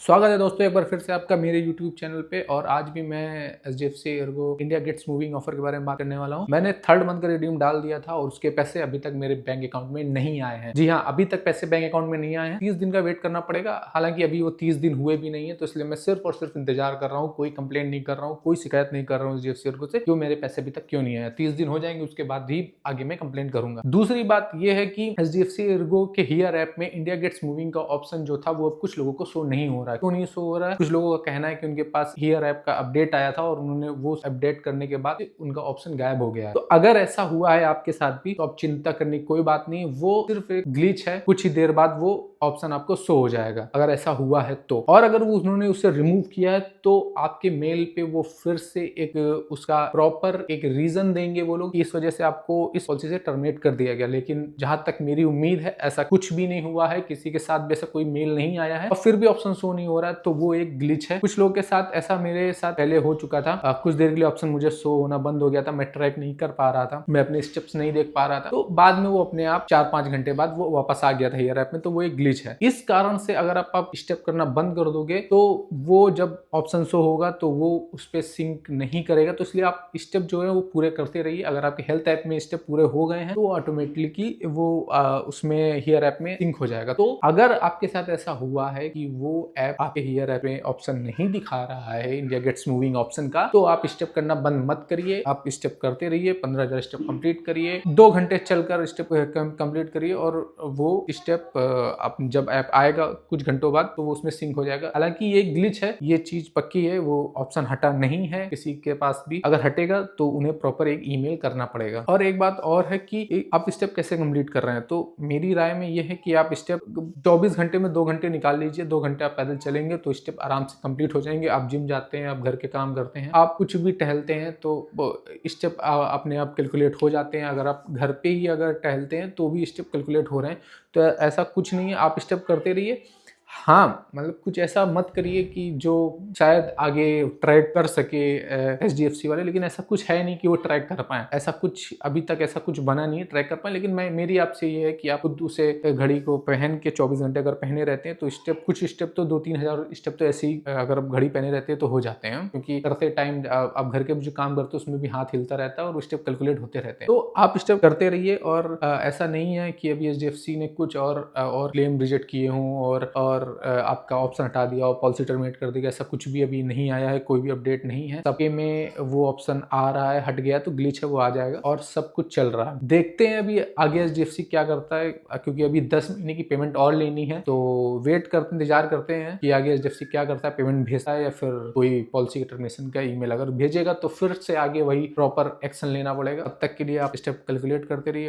स्वागत है दोस्तों एक बार फिर से आपका मेरे YouTube चैनल पे। और आज भी मैं HDFC Ergo India gets moving offer के बारे में बात करने वाला हूं। मैंने 3rd मंथ का रिडीम डाल दिया था और उसके पैसे अभी तक मेरे बैंक अकाउंट में नहीं आए हैं। जी हाँ, अभी तक पैसे बैंक अकाउंट में नहीं आए हैं। 30 दिन का वेट करना पड़ेगा। हालांकि अभी वो 30 दिन हुए भी नहीं है, तो इसलिए मैं सिर्फ और सिर्फ इंतजार कर रहा हूँ। कोई कंप्लेंट नहीं कर रहा हूँ, कोई शिकायत नहीं कर रहा हूँ HDFC एर्गो से क्यों मेरे पैसे अभी तक क्यों नहीं आए। 30 दिन हो जाएंगे, उसके बाद ही आगे मैं कंप्लेंट करूंगा। दूसरी बात यह है कि HDFC एर्गो के हियर ऐप में इंडिया गेट्स मूविंग का ऑप्शन जो था वो अब कुछ लोगों को शो नहीं हो रहा है। क्यों नहीं शो हो रहा है? कुछ लोगों का कहना है कि उनके पास हियर ऐप का अपडेट आया था और उन्होंने वो अपडेट करने के बाद उनका ऑप्शन गायब हो गया है। तो अगर ऐसा हुआ है आपके साथ भी, तो आप चिंता करने की कोई बात नहीं, वो सिर्फ एक ग्लिच है। कुछ ही देर बाद वो ऑप्शन आपको शो हो जाएगा अगर ऐसा हुआ है तो। और अगर वो उन्होंने उसे रिमूव किया है तो आपके मेल पे वो फिर से एक उसका प्रॉपर एक रीजन देंगे वो लोग, इस वजह से आपको इस पॉलिसी से टर्मिनेट कर दिया गया। लेकिन जहां तक मेरी उम्मीद है ऐसा कुछ भी नहीं हुआ है, किसी के साथ भी ऐसा कोई मेल नहीं आया है और फिर भी ऑप्शन शो नहीं हो रहा है, तो वो एक ग्लिच है। कुछ लोगों के साथ ऐसा मेरे साथ पहले हो चुका था। कुछ देर के लिए ऑप्शन मुझे शो होना बंद हो गया था, मैं ट्रैक नहीं कर पा रहा था, मैं अपने स्टेप्स नहीं देख पा रहा था, तो बाद में वो अपने आप 4-5 घंटे बाद वो वापस आ गया था हियर ऐप में। तो वो एक ग्लिच है। इस कारण से अगर आप स्टेप करना बंद कर दोगे तो वो जब ऑप्शन शो होगा तो वो उस पर सिंक नहीं करेगा। तो इसलिए आप स्टेप जो है वो पूरे करते रहिए। अगर आपके हेल्थ ऐप में स्टेप पूरे हो गए हैं तो ऑटोमेटिकली वो उसमें हियर ऐप में सिंक हो जाएगा। तो अगर आपके साथ ऐसा हुआ है कि वो ऐप आपके हियर ऐप में ऑप्शन नहीं दिखा रहा है इंडिया गेट्स मूविंग ऑप्शन का, तो आप स्टेप करना बंद मत करिए। आप स्टेप करते रहिए, 15,000 स्टेप कंप्लीट करिए, 2 घंटे चलकर स्टेप कंप्लीट करिए और वो स्टेप आप जब ऐप आएगा कुछ घंटों बाद तो वो उसमें सिंक हो जाएगा। हालांकि ये ग्लिच है, ये चीज पक्की है, वो ऑप्शन हटा नहीं है किसी के पास भी। अगर हटेगा तो उन्हें प्रॉपर एक ईमेल करना पड़ेगा। और एक बात और है कि आप स्टेप कैसे कंप्लीट कर रहे हैं, तो मेरी राय में ये है कि आप स्टेप 24 घंटे में 2 घंटे निकाल लीजिए। 2 घंटे आप पैदल चलेंगे तो स्टेप आराम से कंप्लीट हो जाएंगे। आप जिम जाते हैं, आप घर के काम करते हैं, आप कुछ भी टहलते हैं तो स्टेप अपने आप कैलकुलेट हो जाते हैं। अगर आप घर पे ही अगर टहलते हैं तो भी स्टेप कैलकुलेट हो रहे हैं। तो ऐसा कुछ नहीं है, आप स्टेप करते रहिए। हाँ, मतलब कुछ ऐसा मत करिए कि जो शायद आगे ट्रैक कर सके HDFC वाले, लेकिन ऐसा कुछ है नहीं कि वो ट्रैक कर पाए। ऐसा कुछ अभी तक ऐसा कुछ बना नहीं है ट्रैक कर पाए। लेकिन मेरी आपसे ये है कि आप खुद उसे घड़ी को पहन के 24 घंटे अगर पहने रहते हैं तो स्टेप कुछ स्टेप तो 2-3 हजार स्टेप तो ऐसे ही अगर आप घड़ी पहने रहते हैं तो हो जाते हैं। क्योंकि करते टाइम आप घर के जो काम करते हैं उसमें भी हाथ हिलता रहता है और स्टेप कैलकुलेट होते रहते हैं। तो आप स्टेप करते रहिए। और ऐसा नहीं है कि अभी HDFC ने कुछ और क्लेम रिजेक्ट किए हों और आपका ऑप्शन हटा दिया और पॉलिसी टर्मिनेट कर देगा, ऐसा कुछ भी अभी नहीं आया है। कोई भी अपडेट नहीं है। सबके में वो ऑप्शन आ रहा है, हट गया तो ग्लिच है, वो आ जाएगा और सब कुछ चल रहा है। देखते हैं अभी आगे HDFC क्या करता है, क्योंकि अभी 10 महीने की पेमेंट और लेनी है। तो वेट करते इंतजार करते हैं कि आगे HDFC क्या करता है, पेमेंट भेजता है या फिर कोई पॉलिसी टर्मिनेशन का ईमेल अगर भेजेगा तो फिर से आगे वही प्रॉपर एक्शन लेना पड़ेगा। तब तक के लिए आप स्टेप कैलकुलेट करते रहिए।